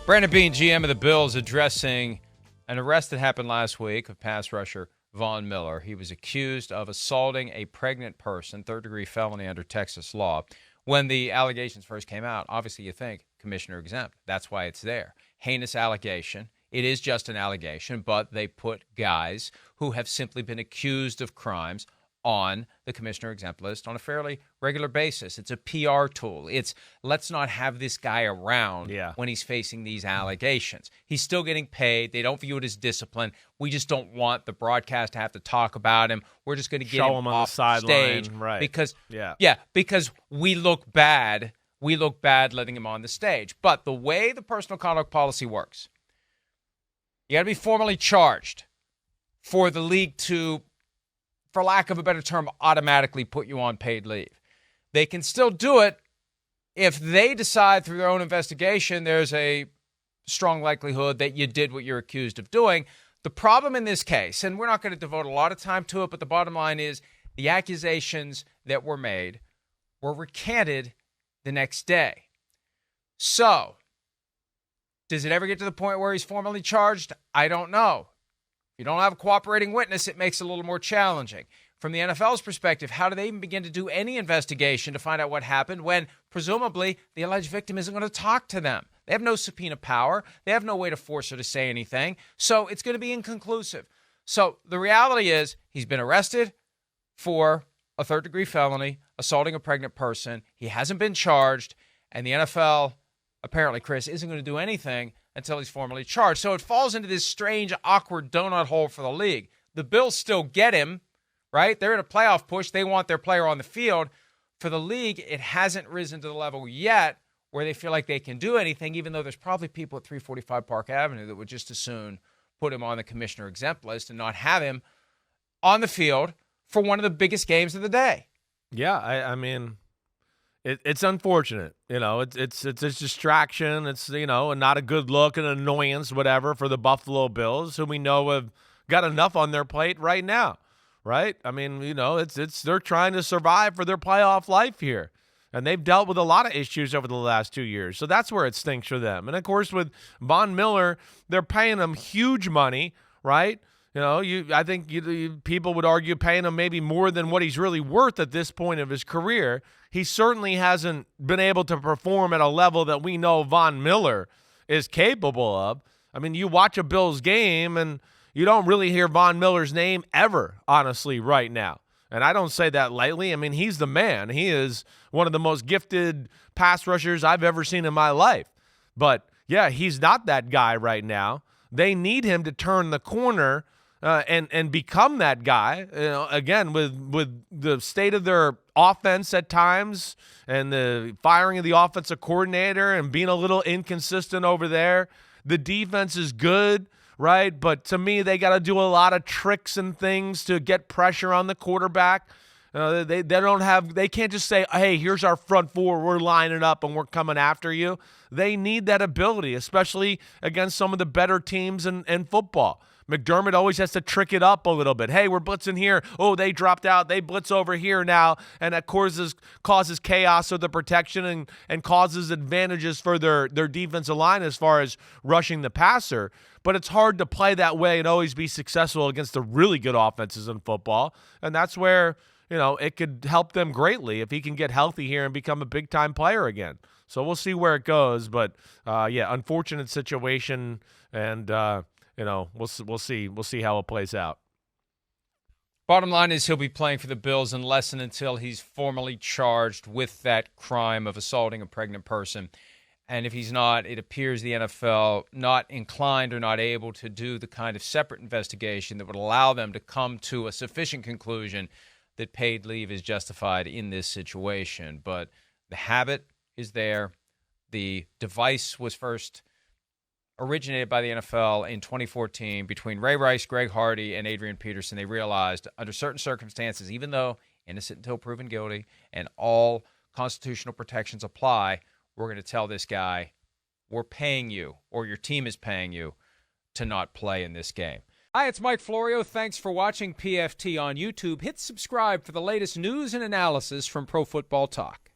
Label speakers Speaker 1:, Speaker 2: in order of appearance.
Speaker 1: Brandon Beane, GM of the Bills, addressing an arrest that happened last week of pass rusher Von Miller. He was accused of assaulting a pregnant person, third-degree felony under Texas law. When the allegations first came out, obviously you think commissioner exempt. That's why it's there. Heinous allegation. It is just an allegation, but they put guys who have simply been accused of crimes on the commissioner exempt list on a fairly regular basis. It's a PR tool. It's let's not have this guy around when he's facing these allegations. He's still getting paid. They don't view it as discipline. We just don't want the broadcast to have to talk about him. We're just going to get him
Speaker 2: on
Speaker 1: off
Speaker 2: the sideline,
Speaker 1: stage
Speaker 2: right?
Speaker 1: Because because we look bad. We look bad letting him on the stage. But the way the personal conduct policy works, you got to be formally charged for the league to, for lack of a better term, automatically put you on paid leave. They can still do it if they decide through their own investigation there's a strong likelihood that you did what you're accused of doing. The problem in this case, and we're not going to devote a lot of time to it, but the bottom line is the accusations that were made were recanted the next day. So, does it ever get to the point where he's formally charged? I don't know. If you don't have a cooperating witness, it makes it a little more challenging. From the NFL's perspective, how do they even begin to do any investigation to find out what happened when, presumably, the alleged victim isn't going to talk to them? They have no subpoena power. They have no way to force her to say anything. So it's going to be inconclusive. So the reality is he's been arrested for a third-degree felony, assaulting a pregnant person. He hasn't been charged, and the NFL, apparently, Chris, isn't going to do anything until he's formally charged. So it falls into this strange, awkward donut hole for the league. The Bills still get him, right? They're in a playoff push. They want their player on the field. For the league, it hasn't risen to the level yet where they feel like they can do anything, even though there's probably people at 345 Park Avenue that would just as soon put him on the commissioner exempt list and not have him on the field for one of the biggest games of the day.
Speaker 2: Yeah, I mean, it's unfortunate. You know, it's a distraction. It's, you know, not a good look, an annoyance, whatever, for the Buffalo Bills, who we know have got enough on their plate right now, right? I mean, you know, they're trying to survive for their playoff life here. And they've dealt with a lot of issues over the last 2 years. So that's where it stinks for them. And, of course, with Von Miller, they're paying him huge money, right? You know, I think people would argue paying him maybe more than what he's really worth at this point of his career. He certainly hasn't been able to perform at a level that we know Von Miller is capable of. I mean, you watch a Bills game, and you don't really hear Von Miller's name ever, honestly, right now. And I don't say that lightly. I mean, he's the man. He is one of the most gifted pass rushers I've ever seen in my life. But, yeah, he's not that guy right now. They need him to turn the corner and become that guy. You know, again, with the state of their offense at times and the firing of the offensive coordinator and being a little inconsistent over there. The defense is good, right? But to me, they got to do a lot of tricks and things to get pressure on the quarterback. They can't just say, hey, here's our front four, we're lining up and we're coming after you. They need that ability, especially against some of the better teams in football. McDermott always has to trick it up a little bit. Hey, we're blitzing here. Oh, they dropped out. They blitz over here now. And that causes chaos with the protection and causes advantages for their defensive line as far as rushing the passer. But it's hard to play that way and always be successful against the really good offenses in football. And that's where, you know, it could help them greatly if he can get healthy here and become a big-time player again. So we'll see where it goes. But, unfortunate situation. And, you know, we'll see. We'll see how it plays out.
Speaker 1: Bottom line is he'll be playing for the Bills unless and until he's formally charged with that crime of assaulting a pregnant person. And if he's not, it appears the NFL not inclined or not able to do the kind of separate investigation that would allow them to come to a sufficient conclusion that paid leave is justified in this situation. But the habit is there. The device was first originated by the NFL in 2014 between Ray Rice, Greg Hardy, and Adrian Peterson. They realized under certain circumstances, even though innocent until proven guilty and all constitutional protections apply, we're going to tell this guy, we're paying you, or your team is paying you, to not play in this game. Hi, it's Mike Florio. Thanks for watching PFT on YouTube. Hit subscribe for the latest news and analysis from Pro Football Talk.